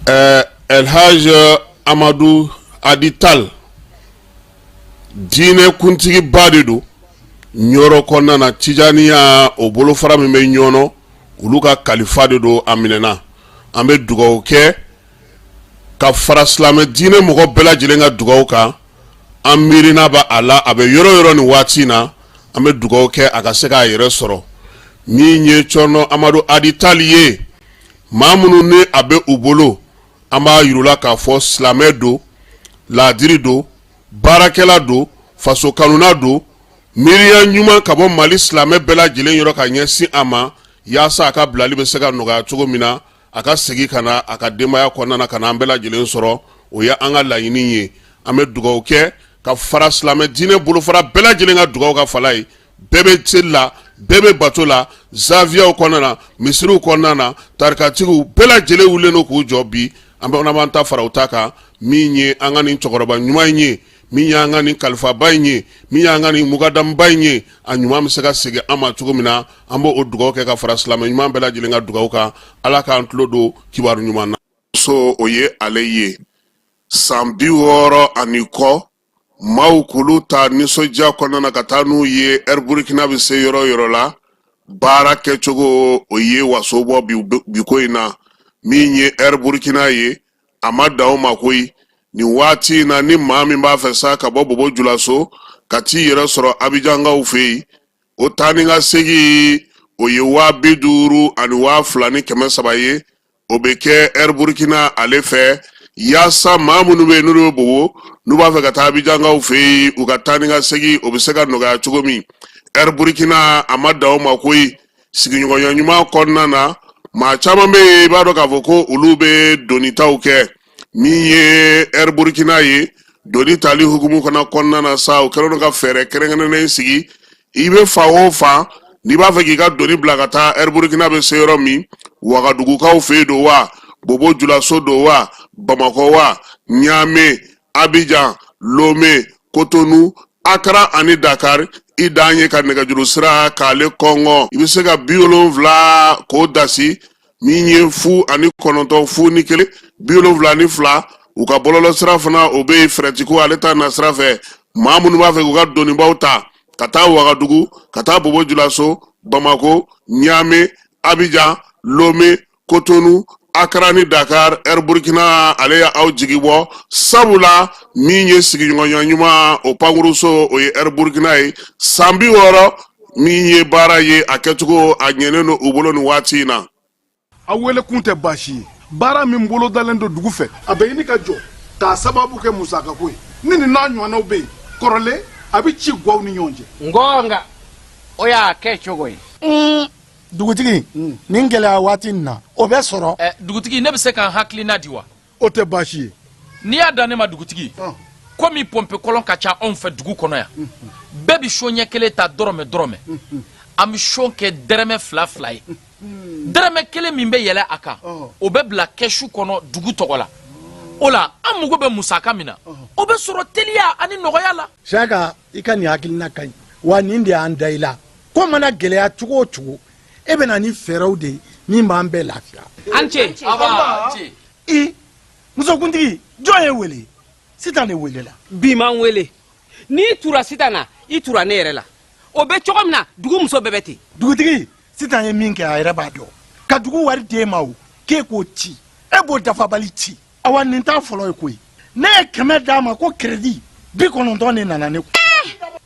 El Haj Amadou Adital diine kuntigi bade do nyoro konna na tijaniya o bolo fara min be nyono ulu ka kalifa de do aminena ambe dugaw ke ka fara slame diine mogo bela jilenga dugaw ka amirina ba ala abe yoro ni watina ambe dugaw ke aka se ka yere soro mi nye chono Amadou Adital ye mamunu ne abe ubolo amba yurula ka fo slame do ladiri do barakela do faso kanuna do miriya nyuma kabo mali slame bela jilen yoro ka nyesi ama yasa aka blali be se ka noga cogo mina aka segi kana aka demaya konna kana bela jilen soro o ya anga layini ye ame dugaw ke ka fara slame dine bolo fara bela jilen ga dugaw ka falai bebe tilla bebe batola zavia konna misru konna tarkatigu bela jilen wuleno ku jobi ambe ona banta fara utaka minye anga ni chokoroba nyuma nye minya anga ni kalfa baynye minya anga ni mugadam baynye anyuma msega sege ama tugumina ambo odugo ke ka fara islam nyuma bela jilenga dugo ka ala ka antlodo kibaru nyuma na so oye aleye sambi woro aniko maukulu ta nisoja kona na katanu ye Burkina bi se yoro la bara ke chogo oye wasobo bikoina minye Burkina ye amada o makoi ni wati na ni mami ba fesa ka bobo julaso kati yere soro abijanga ufe o taninga segi o yewa biduru ani wa fulani keme sabaye obeke Burkina alefe yasa mamunu be nuru bobo nuba fe kata abijanga ufe u kataninga segi obiseka noga chugomi Burkina amada o makoi sigi nyuma konna na ma chama me bado kavoko ulube donita uke miye Burkina ye doni tali hukumu kana konna na sa o kero ka fere kerengene sigi ibe fa o fa ni ba fe ka doni blagata Burkina be seyoro mi wagadugu ka o fe do wa bobo julaso do wa Bamako wa Niamey Abidjan Lomé Cotonou Accra ani Dakar idanye ka nega juru sira kale Congo ibe se ka biolon vla ko dasi minye fu ani kononto fu nikele biolon vla ni fla u ka bololo sira fana obe fretiku aleta na sira fe mamunu ba fe ku ka doni bauta kata Wagadugu kata bobo julaso Bamako Niamey Abidjan Lomé Cotonou Accra ni Dakar Burkina aleya au jigibo sabula minye sigi nyuma o panguruso o ye Burkina ye sambi woro minye bara ye aketugo agyeneno ubolo ni wati na awele kunte bashi bara min bolo dalendo dugu fe abayini ka jo ta sababu ke musaka koy nini na nywana obe korole abi ci gwaw ni nyonje ngonga oya kechogo dugutigi ningela wati na obe soro dugutigi ne be se kan hakli na diwa o te bashi ni adane ma dugutigi komi pompe kolon ka cha on fe dugu kono ya bebi shonye kele ta dorome am shonke dereme fla fly dereme kele mimbe yele aka obe bla keshu kono dugu togola ola amugo be musaka mina obe soro telia ani nogoyala shaka ikani hakli na kan wa nindi andaila ko mana gele ya chugo ebe na ni feraw de ni mambe lafiya anche muso kuntigi joye wele sitane wele la bi man wele ni tura sitana I tura ne yere la o be chogomna dugu muso bebeti dugutigi sitane minke ayra bado ka dugu wari de mawo ke ko ti ebo dafa bali ti awan ninta folo ko ne keme dama ko credit bi kono don ne nana ne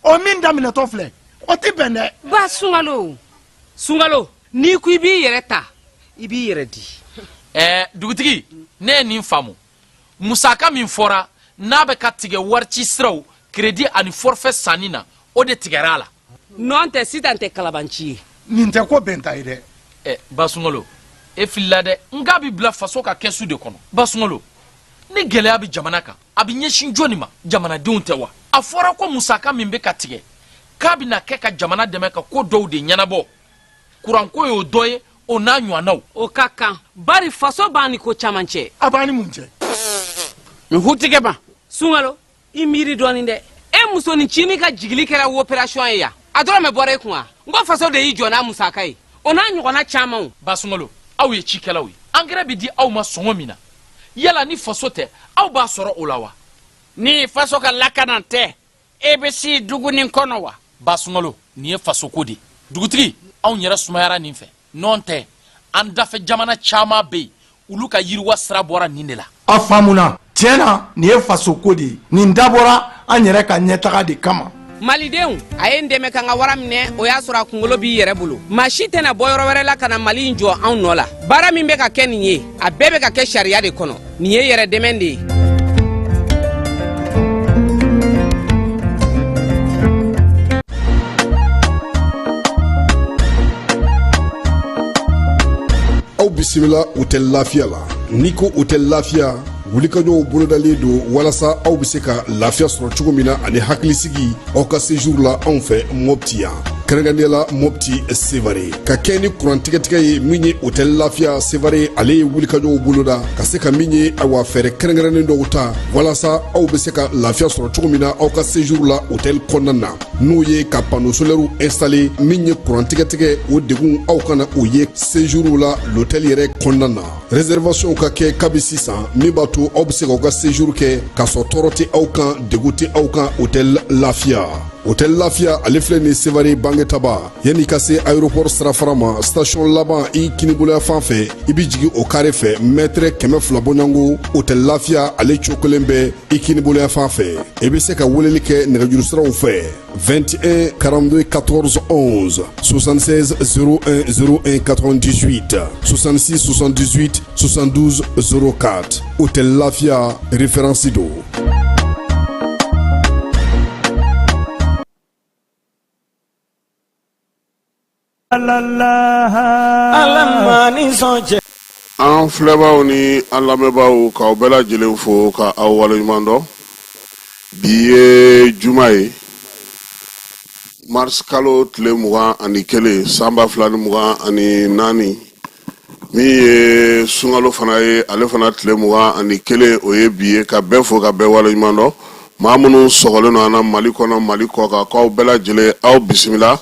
o min damine to fle o ti bende ba sungalo ni ku ibi yere ta ibi yere di dugutigi ne ni famu musaka min fora na be katige warchi sraw credit ani forfait sanina o de tigerala non te sitante kalabanchi ninte ko benta ide basungalo filade ngabi bla faso ka kesu de kono basungalo ni gele abi jamana ka abi nyeshin joni ma jamana dunte wa afora ko musaka min be katige kabina keka jamana deme ka ko do de nyanabo kuranko yo doye o na nywanao o kaka bari faso bani ko chamanche abani munche mi hutige ba sungalo imiri doni de muso ni chini ka jigili kera operation ya adoro me bore kwa ngo faso de ijo na musaka yi o na nyugo na chama basungalo awu ye chikelawi angere bi di awu ma songo mina yala ni faso tɛ aw b'a sɔrɔ o la wa ni faso ka lakana tɛ e bɛ si dugu nin kɔnɔ wa basungalo nin ye faso ko de dugutigi anw yɛrɛ sumayara nin fɛ nɔn tɛ an dafɛ jamana caman bɛ yen olu ka yiriwa sira bɔra nin de la a faamuna tiɲɛ na nin ye faso ko de ye nin dabɔra an yɛrɛ ka ɲɛtaga de kama malidenw a ye n dɛmɛ ka n ka wara minɛ o y'a sɔrɔ a kunkolo b'i yɛrɛ bolo maa si tɛna bɔ yɔrɔ wɛrɛ la ka na mali in jɔ anw nɔ la baara min bɛ ka kɛ nin ye a bɛɛ bɛ ka kɛ sariya de kɔnɔ nin ye yɛrɛ dɛmɛ de ye aw bisimila u tɛ lafiya la n'i ko u tɛ lafiya wulikajɔw bolodalen don walasa aw bɛ se ka lafiya sɔrɔ cogo min na ani hakilisigi aw ka séjour la anw fɛ mɔpti yan kɛrɛnkɛrɛnnenya la mɔpti sevare ka kɛ ni kurantigɛtigɛ ye min ye hôtel lafiya sevare ale ye wulikajɔw boloda ka se ka min ye awa fɛɛrɛ kɛrɛnkɛrɛnnen dɔw ta walasa aw bɛ se ka lafiya sɔrɔ cogo min na aw ka séjour la hôtel kɔnɔna na n'o ye ka panneau solaire installé min ye kurantigɛtigɛ o degun aw kana o ye séjour la l'hôtel yɛrɛ kɔnɔna na réservation ka kɛ kabi sisan min b'a to aw bɛ se k'aw ka séjour kɛ k'a sɔrɔ tɔɔrɔ tɛ aw kan degun tɛ aw kan hôtel lafiya hôtel lafiya ale filɛ nin sevare bangetaba yanni ka se aéroport sirafara ma station laban i kiniboloya fan fɛ i bi jigi o kare fɛ mètre 200 bɔɲango hôtel lafiya ale cokolen bɛ i kiniboloya fan fɛ i bɛ se ka weleli kɛ nɛgɛjuru siraw fɛ 21 42 14 11 76 01 01 98 66 78 72 04 hôtel lafiya référence do an filɛbaaw ni an lamɛnbaaw k'aw bɛɛ lajɛlen fo ka aw waleɲuman dɔn bi ye juma ye mars kalo tile 21 sanba 2024 min ye sunkalo fana ye ale fana tile 21 o ye bi ye ka bɛɛ fo ka bɛɛ waleɲuman dɔn maa minnu sɔgɔlen don an na mali kɔnɔ mali kɔ kan k'aw bɛɛ lajɛlen aw bisimila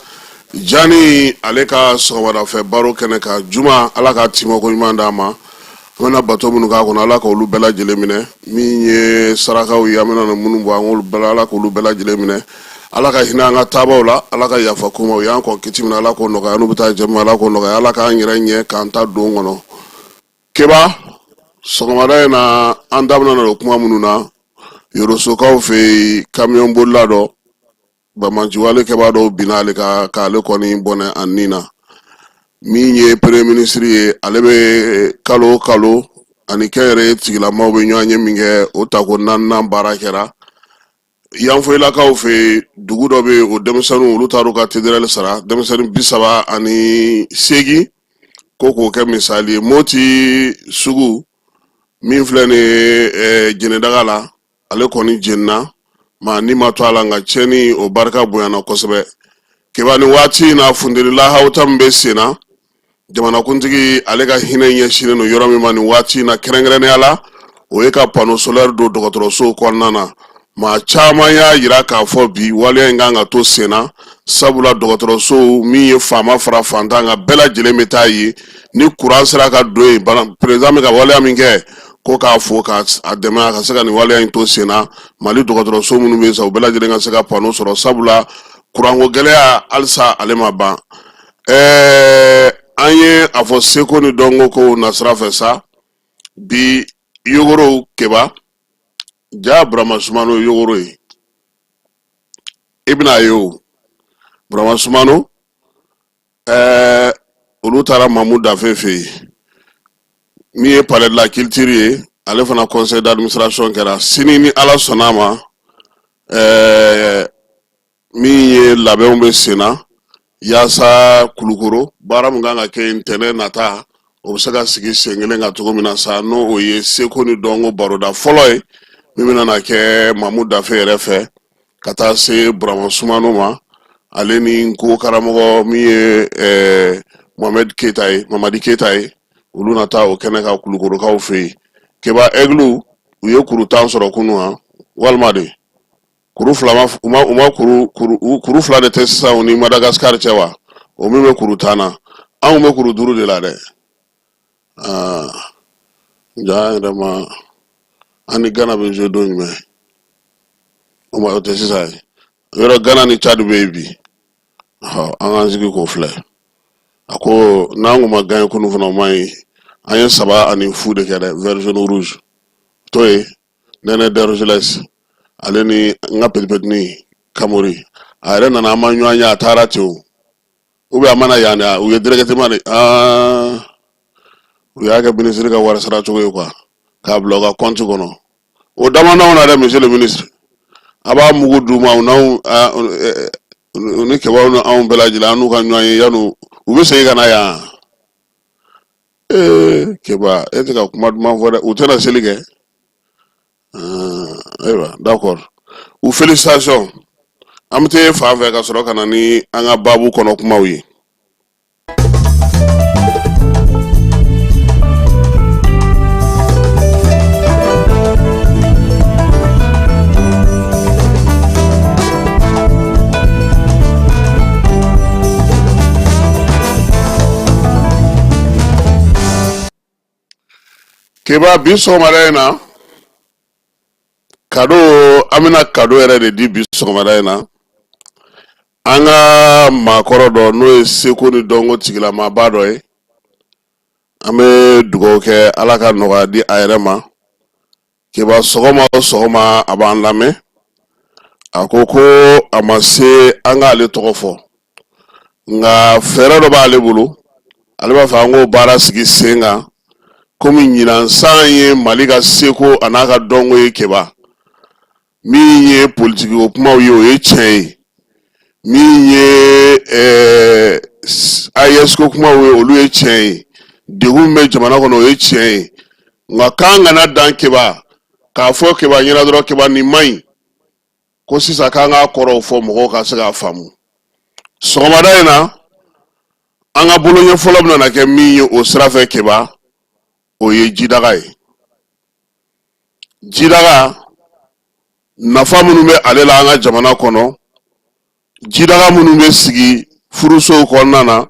jani ale ka sɔgɔmadafɛ baro kɛnɛ ka juma ala ka timɔko ɲuman d'a ma an bɛna bato minnu k'a kɔnɔ ala ka olu bɛɛ lajɛlen minɛ min ye sarakaw ye an bɛna minnu bɔ an k'olu bɛɛ ala k'olu bɛɛ lajɛlen minɛ ala ka hinɛ an ka taabaw la ala ka yafa kuma o y'an kɔ kiti minɛ ala k'o nɔgɔya n'u bɛ taa jɛmu ala k'o nɔgɔya ala k'an yɛrɛ ɲɛ k'an ta don kɔnɔ keba sɔgɔmada in na an da bɛna na kuma minnu na yorosokaw fɛ yen kamiyon bolila dɔ bamajiwale kɛbaa dɔw binna ale ka k'ale kɔni bɔnɛ a nin na min ye premier ministre ye ale bɛ kalo o kalo ani kɛnyɛrɛye tigilamaw bɛ ɲɔgɔn ye min kɛ o tako 4nan baara kɛra yanfoyilakaw fɛ dugu dɔ bɛ yen o denmisɛnninw olu taar'u ka TDRL sara denmisɛnnin 38 ko k'o kɛ misali ye moti sugu min filɛ nin ye jɛnɛdaga la ale kɔni jɛnina ma ni ma to ala nga cɛni o barika bonyana kosɛbɛ keba ni waati na fundeli lahawta min bɛ sen na jamanakuntigi ale ka hinɛ ɲɛsinnen no yɔrɔ min ma ni waati na kɛrɛnkɛrɛnnenya la o ye ka panneau solaire don dɔgɔtɔrɔsow kɔnɔna na maa caman y'a yira k'a fɔ bi waleya in kan ka to sen na sabula dɔgɔtɔrɔsow min ye faama fara fantan ka bɛɛ lajɛlen bɛ taa ye ni kuran sera ka don yen président bɛ ka waleya min kɛ ko k'a fo k'a dɛmɛ a ka se ka nin waleya in to sen na mali dɔgɔtɔrɔso minnu bɛ yen sa u bɛɛ lajɛlen ka se ka panneau sɔrɔ sabula kuranko gɛlɛya halisa ale ma ban an ye a fɔ seko ni dɔnko ko nasira fɛ sa bi yogoro keba ja Burama Sumano yogoro ye i bɛna ye o Burama Sumano olu taara Mamu Dafe fɛ yen min ye palais de la culture ye ale fana conseil d'administration kɛra sini ni ala sɔnna ma min ye labɛnw bɛ sen na yaasa Kulukoro baara min kan ka kɛ ntɛnɛn nata o bɛ se ka sigi sen kelen kan cogo min na sa n'o o ye seko ni dɔnko baroda fɔlɔ ye min bɛna na kɛ Mamu Dafe yɛrɛ fɛ ka taa se Burama Sumano ma ale ni nko karamɔgɔ min ye Mamadi Keyita ye olu na taa o kɛnɛ ka Kulukorokaw fɛ yen keba eglu u ye kuru 10 sɔrɔ kunu walima de kuru fila kuru fila de tɛ sisan ni Madagascar cɛ wa o min bɛ kuru 10 na anw bɛ kuru 5 de la dɛ ja dama ani Ghana be je do nyme o ma ote sisa yoro Ghana ni Chad baby ha anga zigi ko fle ako nangu magan ko no fona mai ayen saba ani fude kede version rouge toy nene derojeles aleni nga pelpet ni kamori are na ma nyanya tarate ube amana yana uye direct mane uya ga ministre ka wara sara chogo kwa ka bloga compte kono o dama na ona da monsieur le ministre aba mugu duma na ni ke wa na on belaji la anu kan nyanya yanu ube sey kana ya keba etika kuma duma fore utena selige d'accord ou félicitations amte fa avec ka soro kana ni anga babu kono kuma wi keba biso marena kado amina kado ere de di biso marena anga makoro do no seko ni dongo tigila ma bado ame dugo ke alaka noga di ayrema keba sogoma aban lame akoko amase anga ale tokofo nga fere do ba ale bulu ale ba fa ngo bara sigi senga komi nyina sanye malika seko anaka dongo keba mi ye politique o kuma yo chen mi ye ayesco kuma wo olu chen de me jamana kono chen nga kanga na dan keba ka fo keba nyina dro keba ni mai ko sisa kanga koro fo mo ka sega famu sogomada ina anga bolonye folom na ke mi o srafe keba o ye jidaga nafa munu be ale la anga jamana kono jidaga munu be sigi furuso konna na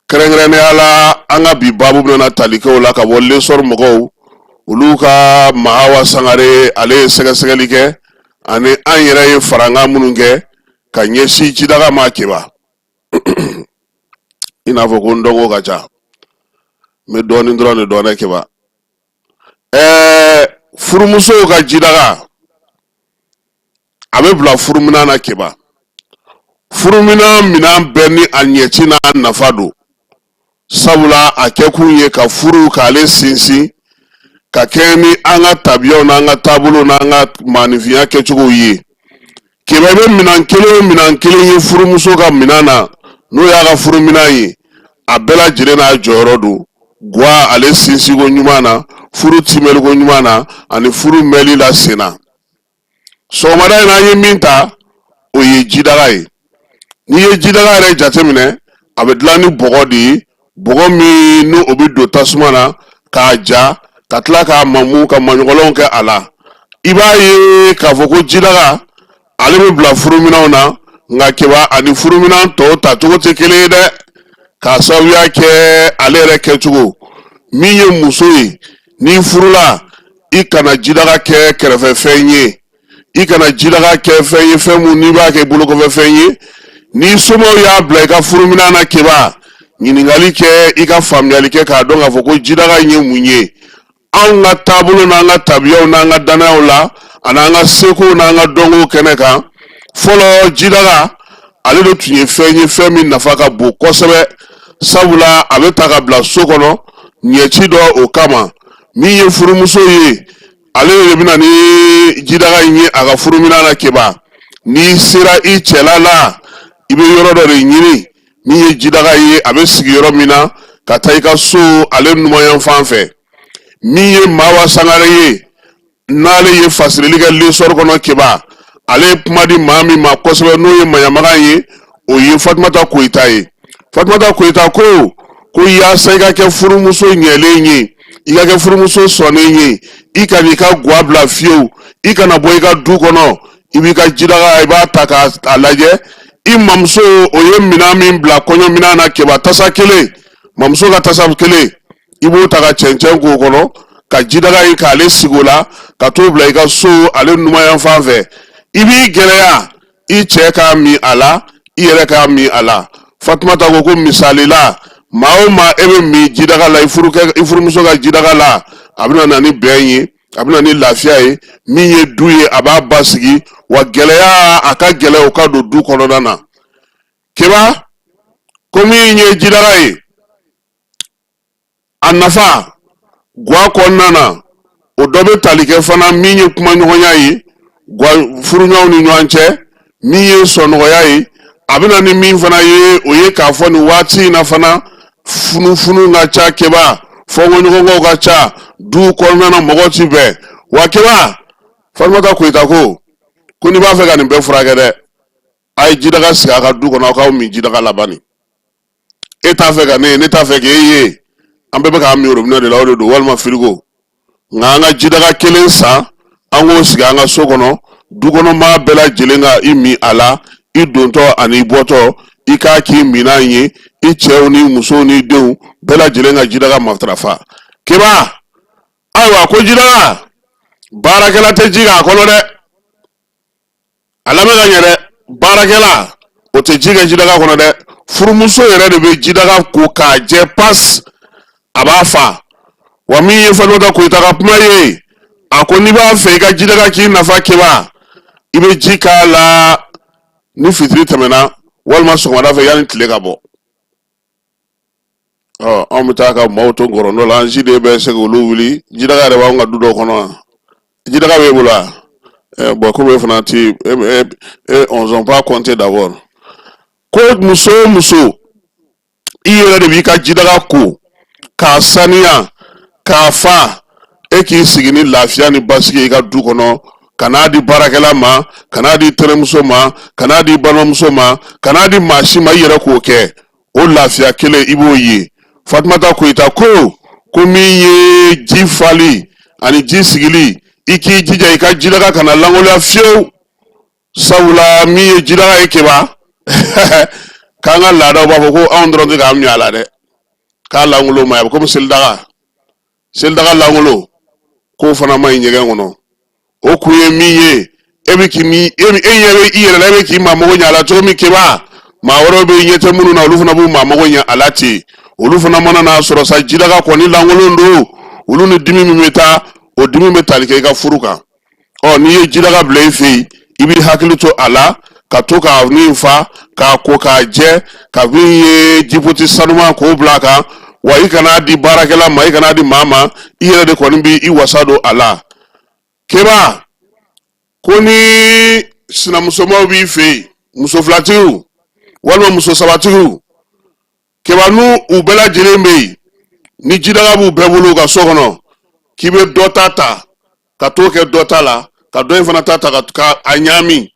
krengrene ala anga bi babu na talike la ka wolle sor mogo uluka mahawa sangare ale segasegalike ane anyere faranga munu ge ka nyesi jidaga makeba ina fo ko ndongo gacha me doni ndrone done keba furumuso ga jidaga abe bla furumina na keba furumina mina beni anyeti na nafado sabula akekunye ka furu kale sinsi ka keni anga tabiyo na anga tabulo na anga manifiya kechugo ye keba be minan kele ye furumuso ga minana no ya ga furumina ye abela jire na jorodo gwa ale sinsi go nyumana furu timel go nyumana ani furu meli la sena so mara na ye minta o ye jidaga ni ye jidaga re jatemine abedlani bogodi bogo mi no obi do tasumana ka ja katla ka mamu ka manyolon ke ala ibaye ka foko jidaga ale be bla furumina ona nga keba ani furumina to ta to tekele de ka sawiya ke ale re ketugo mi ye musoyi ni furula ikana jidaga ke kerefe fenye ikana jidaga ke fenye femu ni ba ke bulu ko fenye ni somo ya bla furumina na keba nyiningali ke ika famyali ke ka donga foko jidaga nye munye anga tabulo na anga tabiyo na anga danayo la ananga seko na anga dongo keneka folo jidaga ale do tunye fenye femi nafaka bo kosebe sabula abeta ka bla sokono nyechi do okama mi ye furumuso ye ale bina ni jidaga nye aga furumina na keba ni sira I chelala ibe yoro do nyini mi ye jidaga ye abe sigi yoro mina kataika so ale numayan fanfe mi ye mawa sangare ye nale ye fasili ga le sor kono keba ale pumadi mami ma kosebe no ye mayamaga ye o ye Fatmata Koita ye Fatmata Koita ko ya saiga ke furumuso nyele nye iga ke furumuso sone nye ikani ka gwabla fiu ikana boyga du kono ibika jidaga iba taka alaje imamso oye minami bla konyo minana keba tasa kele mamso ga tasa kele ibo taka chenchengo kono ka jidaga yi k'ale sigi o la ka t'o bila i ka so ale numanyan fan fɛ i b'i gɛlɛya i cɛ k'a min a la i yɛrɛ k'a min a la. Fatumata ko misali la maa o maa e bɛ min jidaga la i furumuso ka jidaga la a bɛna na ni bɛn ye a bɛna ni lafiya ye min ye du ye a b'a basigi wa gɛlɛya a ka gɛlɛ o ka don du kɔnɔna na. Keba ko min ye jidaga ye a nafa gwa kɔnɔna na o dɔ bɛ tali kɛ fana min ye kumaɲɔgɔnya ye furuɲɔgɔnw ni ɲɔgɔn cɛ min ye sɔnɔgɔya ye a bɛna ni min fana ye o ye k'a fɔ nin waati in na fana funufunu ka ca keba fɔɲɔgɔnkɔw ka ca du kɔnɔna na mɔgɔ ti bɛn wa keba Fatumata Koyita ko n'i b'a fɛ ka nin bɛɛ furakɛ dɛ a ye jidaga sigi a ka du kɔnɔ aw k'aw min jidaga laban nin e t'a fɛ ka ne t'a fɛ k'e ye an bɛɛ bɛ k'an min robinet de la o de don walima firigo nka an ka jidaga kelen san an k'o sigi an ka so kɔnɔ du kɔnɔ maa bɛɛ lajɛlen ka i min a la i dontɔ ani i bɔtɔ i k'a k'i minan ye i cɛw ni musow ni denw bɛɛ lajɛlen ka jidaga matarafa. Keba ayiwa ko jidaga baarakɛla tɛ ji k'a kɔnɔ dɛ a lamɛn ka ɲɛ dɛ baarakɛla o tɛ ji kɛ jidaga kɔnɔ dɛ furumuso yɛrɛ de bɛ jidaga ko k'a jɛ pas a b'a fa wa min ye Fatumata Koyita ka kuma ye a ko n'i b'a fɛ i ka jidaga k'i nafa Keba i bɛ ji k'a la ni fitiri tɛmɛna walima sɔgɔmada fɛ yanni tile ka bɔ. Anw bɛ taa ka maaw to ngɔrɔndɔ la an si de bɛ se k'olu wuli jidaga yɛrɛ b'anw ka du dɔw kɔnɔ jidaga b'e bolo wa bon comme e fana ti on n'ont pas compté d'abord ko muso o muso i yɛrɛ de b'i ka jidaga ko k'a saniya k'a fa e k'i sigi ni lafiya ni basigi i ka du kɔnɔ ka n'a di baarakɛla ma ka n'a di tɛnɛmuso ma ka n'a di balimamuso ma ka n'a di maa si ma i yɛrɛ k'o kɛ o lafiya kelen i b'o ye. Fatumata Koyita ko min ye ji fali ani ji sigili i k'i jija i ka jidaga kana langoloya fiyewu sabula min ye jidaga ye Keba k'an ka laadaw b'a fɔ ko anw dɔrɔn tɛ k'an min a la dɛ k'a langolo ma ye komi selidaga langolo k'o fana ma ɲi ɲɛgɛn kɔnɔ o kun ye min ye e ɲɛ bɛ i yɛrɛ la e bɛ k'i maamago ɲɛ a la cogo min Keba maa wɛrɛw bɛ ɲɛ tɛ minnu na olu fana b'u maamago ɲɛ a la ten olu fana mana n'a sɔrɔ sa jidaga kɔni langolon don olu ni dimi min bɛ taa o dimi bɛ tali kɛ i ka furu kan n'i ye jidaga bila i fɛ yen i b'i hakili to a la ka to k'a nin fa k'a ko k'a jɛ ka min ye jipoti sanuman k'o bila a kan wa i kana di baarakɛla ma i kana di maa ma i yɛrɛ de kɔni b'i wasa don a la. Keba ko ni sinamusomaw b'i fɛ yen muso filatigiw walima muso sabatigiw Keba n'u bɛɛ lajɛlen bɛ yen ni jidaga b'u bɛɛ bolo ka so kɔnɔ k'i bɛ dɔ ta ka t'o kɛ dɔ ta la ka dɔ in fana ta ka a ɲami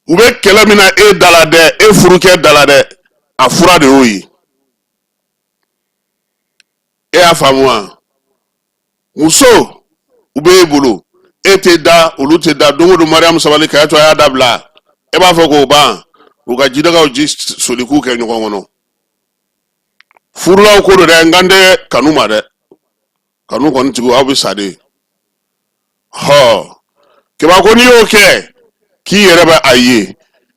u bɛ kɛlɛ min na e da la dɛ e furukɛ da la dɛ a fura de y'o ye e y'a faamu wa muso u bɛ e bolo e tɛ da olu tɛ da don o don Mariam Sabali Kayatu a y'a dabila e b'a fɔ k'o ban u ka jidagaw ji soliku kɛ ɲɔgɔn kɔnɔ furulaw ko do dɛ nkan tɛ kanu ma dɛ kanu kɔni tigiw aw bɛ sa de Keba ko n'i y'o kɛ k'i yɛrɛ bɛ a ye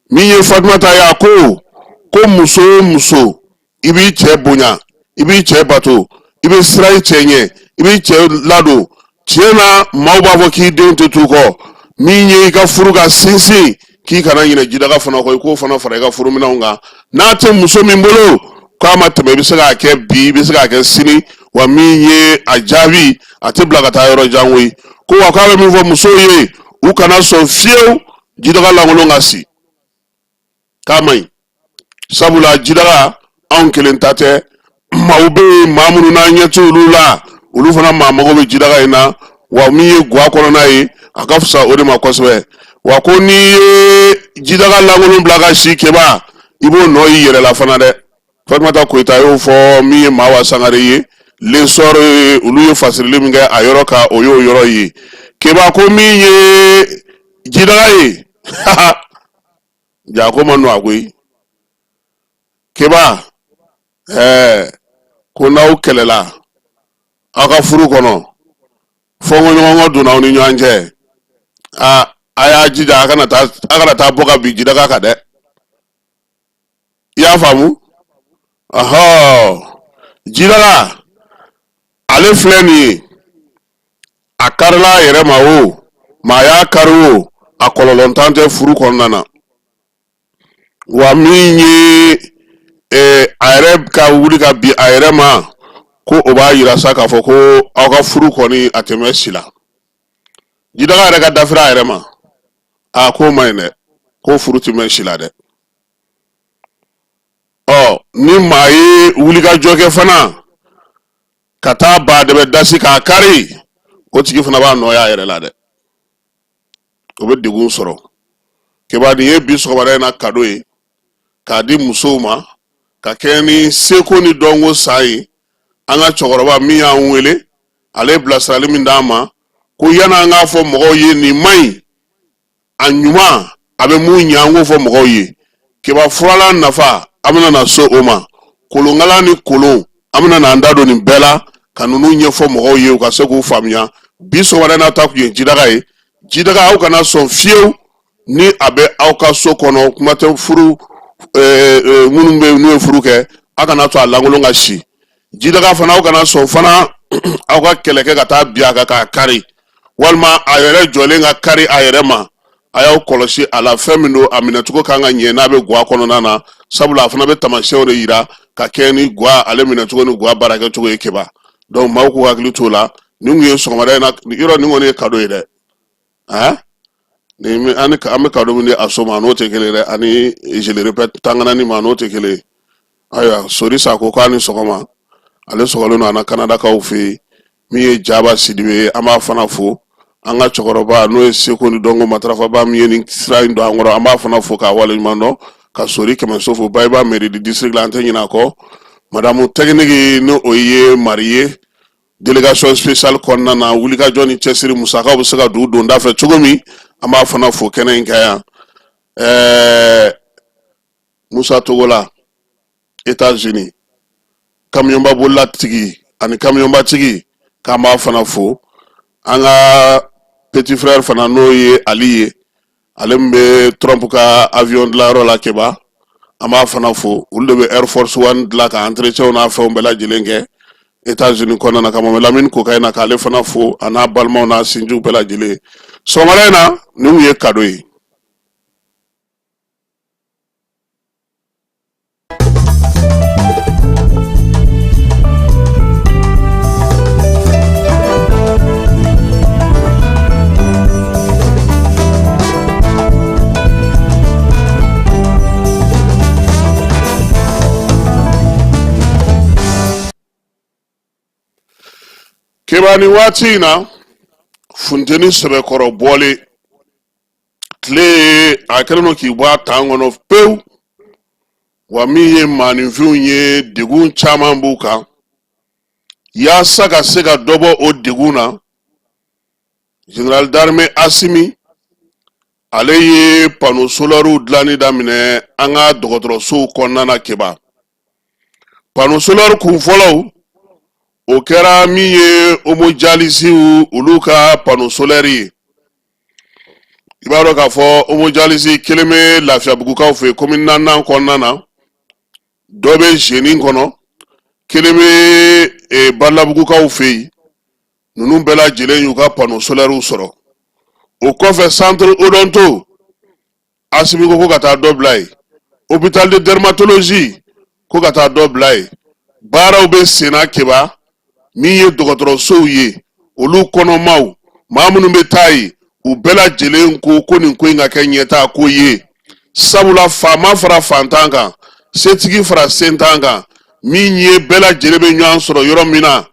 min ye Fatumata ye a ko muso o muso i b'i cɛ bonya i b'i cɛ bato i bɛ sira i cɛ ɲɛ i b'i cɛ ladon tiɲɛ na maaw b'a fɔ k'i denw tɛ t'u kɔ min ye i ka furu ka sinsin k'i kana ɲinɛ jidaga fana kɔ i k'o fana fara i ka furuminɛnw kan n'a tɛ muso min bolo k'a ma tɛmɛ i bɛ se k'a kɛ bi i bɛ se k'a kɛ sini wa min ye a jaabi a tɛ bila ka taa yɔrɔ jan koyi ko wa k'a bɛ min fɔ musow ye u kana sɔn fiyewu jidaga lankolon ka si k'a ma ɲi sabula jidaga anw kelen ta tɛ maaw bɛ yen maa minnu n'an ɲɛ tɛ olu la olu fana maa mago bɛ jidaga in na wa min ye guwa kɔnɔna ye a ka fisa o de ma kosɛbɛ wa ko n'i ye jidaga lankolon bila ka si Keba i b'o nɔ i yɛrɛ la fana dɛ Fatumata Koyita y'o fɔ min ye Mawa Sangare ye l'essor olu ye fasirili min kɛ a yɔrɔ kan o y'o yɔrɔ ye Keba ko min ye jidaga ye ja ko ma nɔ a koyi Keba ko n'aw kɛlɛla aw ka furu kɔnɔ fongo nyongo duna oni nyanje aya jija akana ta boka bi jidaga ka de ya famu aha jidaga ale fleni akarla yere mawo ma ya karu akololontante furu konnana wa minyi ayere ka wuli ka bi ayere ma ko o b'a yira sa k'a fɔ ko aw ka furu kɔni a tɛmɛ si la jidaga yɛrɛ ka dafira a yɛrɛ ma ko man ɲi dɛ ko furu tɛmɛ si la dɛ ni maa ye wulikajɔ kɛ fana ka taa baadɛbɛ dasi k'a kari o tigi fana b'a nɔya a yɛrɛ la dɛ o bɛ degun sɔrɔ keba nin ye bi sɔgɔmada in na kado ye k'a di musow ma ka kɛ ni seko ni dɔnko san ye an ka cɛkɔrɔba min y'an wele ale bilasirali min d'an ma ko yan'an k'a fɔ mɔgɔw ye nin man ɲi a ɲuman a bɛ mun ɲɛ an k'o fɔ mɔgɔw ye keba furalan nafa an bɛna na so o ma kolonkala ni kolon an bɛna na an da don nin bɛɛ la ka ninnu ɲɛfɔ mɔgɔw ye u ka se k'u faamuya bi sɔgɔmada n'a ta kun ye jidaga ye jidaga aw kana sɔn fiyewu ni a bɛ aw ka so kɔnɔ kuma tɛ furu minnu bɛ n'u ye furu kɛ aw kana to a lankolon ka si jidaga fana aw kana sɔn fana aw ka kɛlɛ kɛ ka taa bin a kan k'a kari walima a yɛrɛ jɔlen ka kari a yɛrɛ ma a y'aw kɔlɔsi a la fɛn min don a minɛcogo kan ka ɲɛ n'a bɛ guwa kɔnɔna na sabula a fana bɛ taamasiyɛnw de yira ka kɛ ni guwa ale minɛcogo ni guwa baarakɛcogo ye keba donc maaw k'u hakili t'o la nin kun ye sɔgɔmada in na yɔrɔ nin kɔni ye kado ye dɛ an bɛ kado min di a so ma n'o tɛ kelen dɛ ani je le répète tanganani ma n'o tɛ kelen ayiwa sori sako k'a ni sɔgɔma ale sɔgɔlen don an na kanadakaw fɛ yen min ye jaba sidibe ye an b'a fana fo an ka cɛkɔrɔba n'o ye seko ni dɔnko matarafaba min ye nin sira in don an kɔrɔ an b'a fana fo k'a waleɲuman dɔn ka sori kɛmɛso fo bayiba mairie du district la an tɛ ɲinɛ a kɔ madamu technique ni o ye mari ye délégation spéciale kɔnɔna na wulikajɔ ni cɛsiri musakaw bɛ se ka don donda fɛ cogo min an b'a fana fo kɛnɛ in kan yan Musa Togola États-Unis kamiyonba bolila tigi ani kamiyonba tigi k'an b'a fana fo an ka petit frère fana n'o ye Ali ye ale min bɛ Trump ka avion dilanyɔrɔ la keba an b'a fana fo olu de bɛ Air Force One dilan ka entretien n'a fɛnw bɛɛ lajɛlen kɛ États-Unis kɔnɔna na ka Mamadu Lamini Koka na k'ale fana fo a n'a balimaw n'a sinjiw bɛɛ lajɛlen sɔgɔmada in na nin kun ye kado ye. Keba ni waati in na funteni sɛbɛkɔrɔ bɔlen tile a kɛlen don k'i bɔ a tan kɔnɔ pewu wa min ye maaninfinw ye degun caman b'u kan yaasa ka se ka dɔ bɔ o degun na Général d'armée Asimi ale ye panneau solaires dilanni daminɛ an ka dɔgɔtɔrɔsow kɔnɔna na keba panneau solaire kun fɔlɔw o kɛra min ye homodialyse olu ka panneau solaire ye i b'a dɔn k'a fɔ homodialyse kelen bɛ Lafiyabugukaw fɛ commune 4 kɔnɔna na dɔ bɛ Génin kɔnɔ kelen bɛ Balabugukaw fɛ yen ninnu bɛɛ lajɛlen y'u ka panneau solaire sɔrɔ o kɔfɛ centre odonto Asimi ko ka taa dɔ bila yen hôpital de dermatologie ko ka taa dɔ bila yen baaraw bɛ senna keba min ye dɔgɔtɔrɔsow ye olu kɔnɔmaw maa minnu bɛ taa yen u bɛɛ lajɛlen ko nin ko in ka kɛ ɲɛtaa ko ye sabula faama fara fantan kan setigi fara sentan kan min ye bɛɛ lajɛlen bɛ ɲɔgɔn sɔrɔ yɔrɔ min na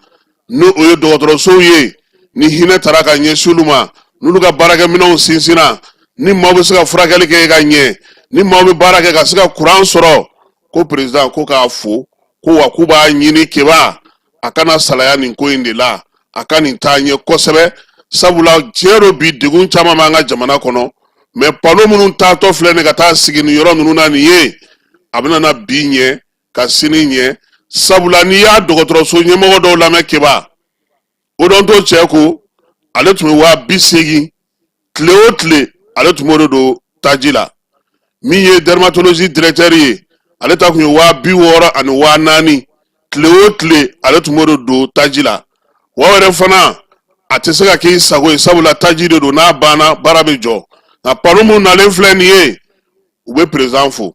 ni o ye dɔgɔtɔrɔsow ye ni hinɛ tara ka ɲɛsin olu ma n'olu ka baarakɛminɛnw sinsinna ni maaw bɛ se ka furakɛli kɛ ka ɲɛ ni maaw bɛ baara kɛ ka se ka kuran sɔrɔ ko président ko k'a fo ko wa k'u b'a ɲini keba a kana salaya nin ko in de la a ka nin taa ɲɛ kosɛbɛ sabula tiɲɛ do bi degun caman b'an ka jamana kɔnɔ mais panneau minnu taatɔ filɛ nin ka taa sigi nin yɔrɔ ninnu na nin ye a bɛna na bi ɲɛ ka sini ɲɛ sabula n'i y'a dɔgɔtɔrɔso ɲɛmɔgɔ dɔw lamɛn keba o dɔn to cɛ ko ale tun bɛ 80,000 tile o tile ale tun b'o de don taji la min ye dermatologie directeur ye ale ta kun ye 60,000 ani 40,000 tile o tile ale tun b'o de don taji la wa wɛrɛ fana a tɛ se ka k'i sago ye sabula taji de don n'a banna baara bɛ jɔ nka pano mun nalen filɛ nin ye u bɛ président fo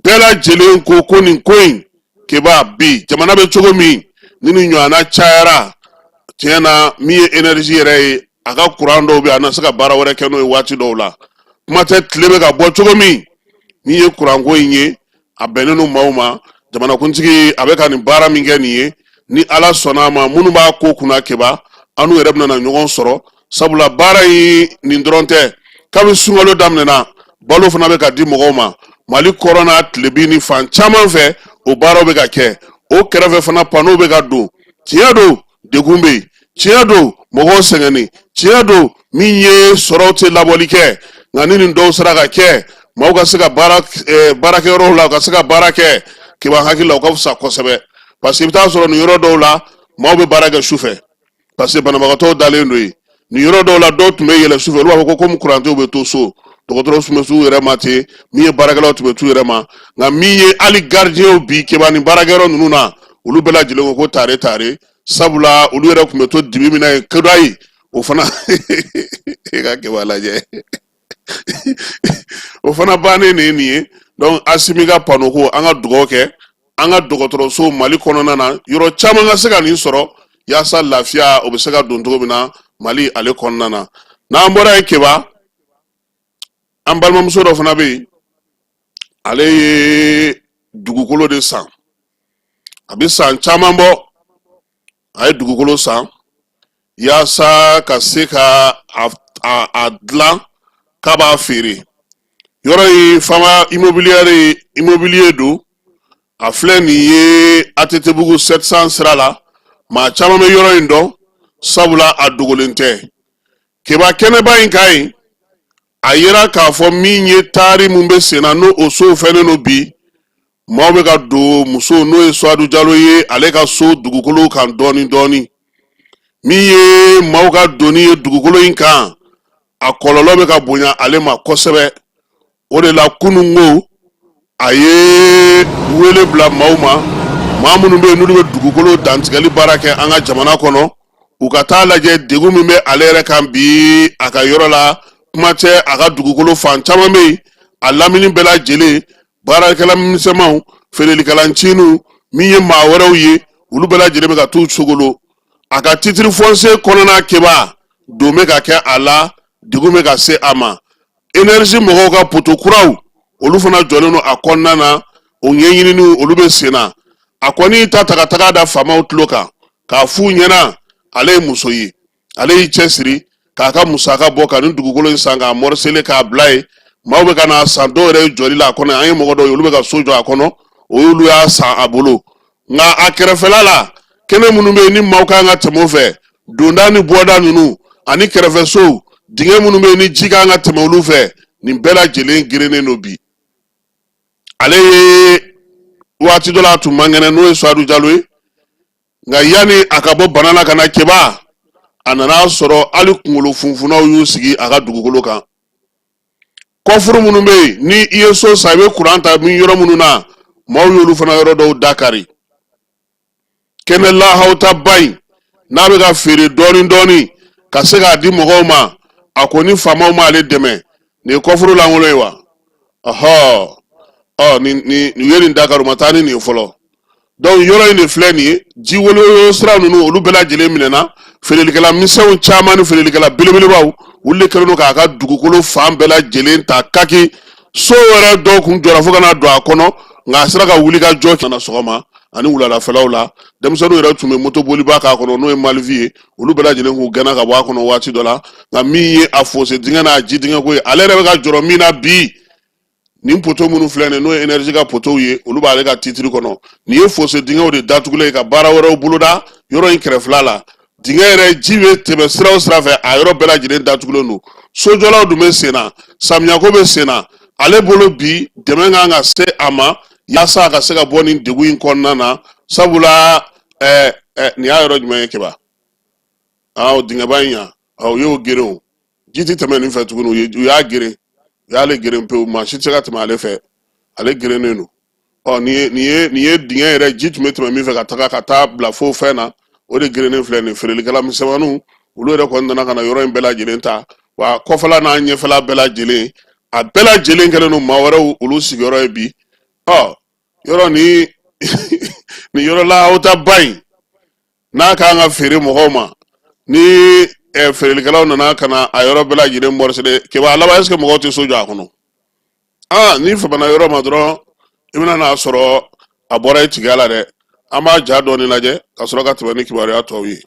bɛɛ lajɛlen ko nin ko in keba bi jamana bɛ cogo min ni nin ɲɔgɔnna cayara tiɲɛ na min ye énergie yɛrɛ ye a ka courant dɔw bɛ yen a na se ka baara wɛrɛ kɛ n'o ye waati dɔw la kuma tɛ tile bɛ ka bɔ cogo min ye courant ko in ye a bɛnnen don maaw ma jamanakuntigi a bɛ ka nin baara min kɛ nin ye ni ala sɔnna a ma minnu b'a ko kunna keba an n'u yɛrɛ bɛna ɲɔgɔn sɔrɔ sabula baara in nin dɔrɔn tɛ kabi sunkalo daminɛna balo fana bɛ ka di mɔgɔw ma mali kɔrɔna tilebi ni fan caman fɛ o baaraw bɛ ka kɛ o kɛrɛfɛ fana pano bɛ ka don tiɲɛ don degun bɛ yen tiɲɛ don mɔgɔw sɛgɛnni tiɲɛ don min ye sɔrɔw tɛ labɔli kɛ nka ni nin dɔw sera ka kɛ maaw ka se ka baarakɛyɔrɔw la u ka se ka baara kɛ kiba hakili la u ka fisa kosɛbɛ parce que i bɛ taa sɔrɔ nin yɔrɔ dɔw la maaw bɛ baara kɛ sufɛ parce que banabagatɔw dalen don yen nin yɔrɔ dɔw la dɔw tun bɛ yɛlɛ sufɛ olu b'a fɔ ko komi kurantew bɛ to so dɔgɔtɔrɔw tun bɛ s'u yɛrɛ ma ten min ye baarakɛlaw tun bɛ t'u yɛrɛ ma nka min ye hali gardien bi kiba nin baarakɛyɔrɔ ninnu na olu bɛɛ lajɛlen ko tare sabula olu yɛrɛ tun bɛ to dibi min na yen kedwa ye o fana e ka kiba lajɛ o fana bannen de ye nin ye donc Asimi ka pano ko an ka dugawu kɛ an ka dɔgɔtɔrɔso Mali kɔnɔna na yɔrɔ caman ka se ka nin sɔrɔ yaasa lafiya o bɛ se ka don cogo min na Mali ale kɔnɔna na n'an bɔra yen keba an balimamuso dɔ fana bɛ yen ale ye dugukolo de san a bɛ san caman bɔ a ye dugukolo san yaasa ka se ka a dilan k'a b'a feere yɔrɔ ye fama immobilier don a filɛ nin ye ATT-bugu 700 sira la maa caman bɛ yɔrɔ in dɔn sabula a dogolen tɛ keba kɛnɛba in ka ɲi a yera k'a fɔ min ye taari mun bɛ sen na n'o o sow fɛnnen don bi maaw bɛ ka don muso n'o ye Suwadu Jalo ye ale ka so dugukolo kan dɔɔni dɔɔni min ye maaw ka donni ye dugukolo in kan a kɔlɔlɔ bɛ ka bonya ale ma kosɛbɛ o de la kunun ko a ye wele bila maaw ma maa minnu bɛ yen n'olu bɛ dugukolo dantigɛli baara kɛ an ka jamana kɔnɔ u ka taa lajɛ degun min bɛ ale yɛrɛ kan bi a ka yɔrɔ la kuma tɛ a ka dugukolo fan caman bɛ yen a lamini bɛɛ lajɛlen baarakɛla misɛnmanw feerelikɛlancininw min ye maa wɛrɛw ye olu bɛɛ lajɛlen bɛ ka t'u sogolo a ka titre foncier kɔnɔna keba don bɛ ka kɛ a la degun bɛ ka se a ma énergie mɔgɔw ka poto kuraw olu fana jɔlen don a kɔnɔna na o ɲɛɲininiw olu bɛ sen na a kɔni ta ka taga da faamaw tulo kan k'a f'u ɲɛna ale ye muso ye ale y'i cɛsiri k'a ka musaka bɔ ka nin dugukolo in san k'a morcele k'a bila ye maaw bɛ ka na san dɔw yɛrɛ jɔli la a kɔnɔ an ye mɔgɔ dɔw ye olu bɛ ka so jɔ a kɔnɔ o y'olu y'a san a bolo nka a kɛrɛfɛla la kɛnɛ minnu bɛ yen ni maaw kan ka tɛmɛ o fɛ donda ni bɔda ninnu ani kɛrɛfɛsow dingɛ minnu bɛ yen ni ji kan ka tɛmɛ olu fɛ nin bɛɛ lajɛlen gerenen don bi ale ye waati dɔ la a tun man kɛnɛ n'o ye Suwadu Jalo ye nka yanni a ka bɔ bana la ka na keba a nana sɔrɔ hali kunkolo funfunaw y'u sigi a ka dugukolo kan kɔfuru minnu bɛ yen ni i ye so san i bɛ kuran ta min yɔrɔ minnu na maaw y'olu fana yɔrɔ dɔw dakari kɛnɛ lahawta ba in n'a bɛ ka feere dɔɔni dɔɔni ka se k'a di mɔgɔw ma a ko ni faamaw ma ale dɛmɛ nin ye kɔfuru lankolon ye wa nin ye nin dakari u ma taa ni nin ye fɔlɔ donc yɔrɔ in de filɛ nin ye ji wolo sira ninnu olu bɛɛ lajɛlen minɛna feerelikɛla misɛnw caman ni feerelikɛla belebelebaw olu de kɛlen don k'a ka dugukolo fan bɛɛ lajɛlen ta kaki so yɛrɛ dɔw kun jɔra fo ka na don a kɔnɔ nka a sera ka wuli ka jɔ kana sɔgɔma ani wuladafɛlaw la denmisɛnninw yɛrɛ tun bɛ motoboliba k'a kɔnɔ n'o ye Malvi ye olu bɛɛ lajɛlen k'u gɛnna ka bɔ a kɔnɔ waati dɔ la nka min ye a fossé dingɛ n'a ji dingɛ ko ye ale yɛrɛ bɛ ka jɔrɔ min na bi nin poto minnu filɛ nin n'o ye énergie ka poteau ye olu b'ale ka titre kɔnɔ nin ye fossé dingɛw de datugulen ye ka baara wɛrɛw boloda yɔrɔ in kɛrɛfɛla la dingɛ yɛrɛ ji bɛ tɛmɛ sira o sira fɛ a yɔrɔ bɛɛ lajɛlen datugulen don sojɔlaw dun bɛ sen na samiyako bɛ sen na ale bolo bi dɛmɛ kan ka se a ma yaasa a ka se ka bɔ nin degun in kɔnɔna na sabula nin y'a yɔrɔ jumɛn ye keba o dingɛ ba in ya o y'o geren o ji ti tɛmɛ nin fɛ tuguni u y'a geren u y'ale geren pewu maa si tɛ se ka tɛmɛ ale fɛ ale gerennen don nin ye dingɛ yɛrɛ ji tun bɛ tɛmɛ min fɛ ka taa bila fo fɛn na o de gerennen filɛ nin feerelikɛla misɛnmaninw olu yɛrɛ kɔni nana ka na yɔrɔ in bɛɛ lajɛlen ta wa kɔfɛla n'a ɲɛfɛla bɛɛ lajɛlen a bɛɛ lajɛlen kɛlen don maa wɛrɛw olu sigiyɔrɔ ye bi yɔrɔ ni nin yɔrɔ la aw ta ba in n'a kan ka feere mɔgɔw ma ni feerelikɛlaw nana ka na a yɔrɔ bɛɛ lajɛlen mɔrisede kɛba laban est-ce que mɔgɔw tɛ so jɔ a kɔnɔ ni famana yɔrɔ ma dɔrɔn i bɛna n'a sɔrɔ a bɔra i tigiya la dɛ an b'a ja dɔɔni lajɛ ka sɔrɔ ka tɛmɛ ni kibaruya tɔw ye.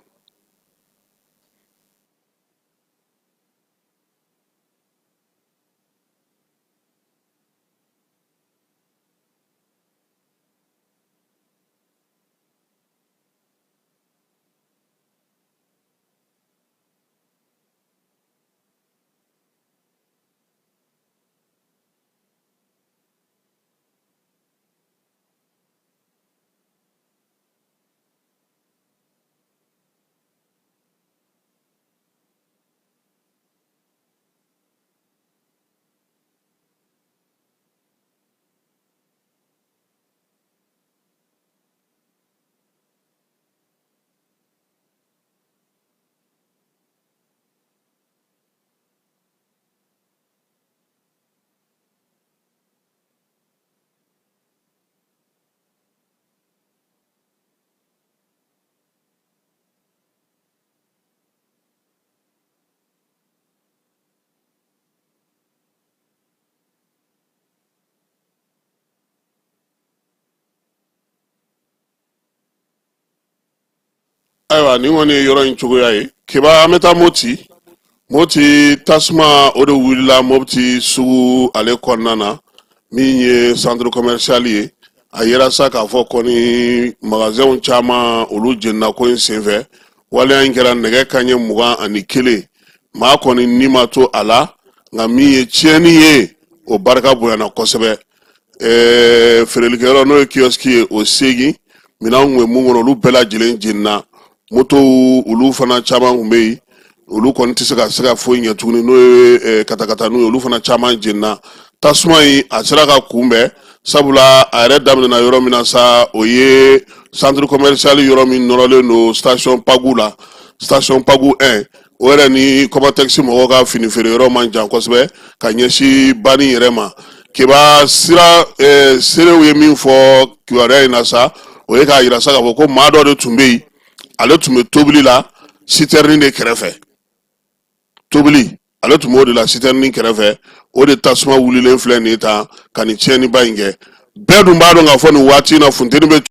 Ayiwa nin kɔni ye yɔrɔ in cogoya ye kiba an bɛ taa moti tasuma o de wulila mopti sugu ale kɔnɔna na min ye centre commercial ye a yera sa k'a fɔ kɔni magasinw caman olu jenina ko in senfɛ waleya in kɛra nɛgɛ kanɲɛ 21 maa kɔni ni ma to a la nka min ye tiɲɛni ye o barika bonyana kosɛbɛ feerelikɛyɔrɔ n'o ye kioski ye o segin minɛnw kun bɛ mun kɔnɔ olu bɛɛ lajɛlen jenina moto olu fana caman kun bɛ yen olu kɔni tɛ se ka foyi ɲɛ tuguni n'o ye katakata n'u ye olu fana caman jenina tasuma in a sera ka kunbɛn sabula a yɛrɛ daminɛna yɔrɔ min na sa o ye centre commercial yɔrɔ min nɔrɔlen don station pagu la station pagu 1 o yɛrɛ ni Comatex mɔgɔw ka fini feere yɔrɔ man jan kosɛbɛ ka ɲɛsin bani yɛrɛ ma kiba sira serew ye min fɔ kibaruya in na sa o ye k'a yira sa k'a fɔ ko maa dɔ de tun bɛ yen ale tun bɛ tobili la citerne de kɛrɛfɛ tobili ale tun b'o de la citerne kɛrɛfɛ o de tasuma wulilen filɛ nin ye tan ka nin tiɲɛniba in kɛ bɛɛ dun b'a dɔn k'a fɔ nin waati in na funteni bɛ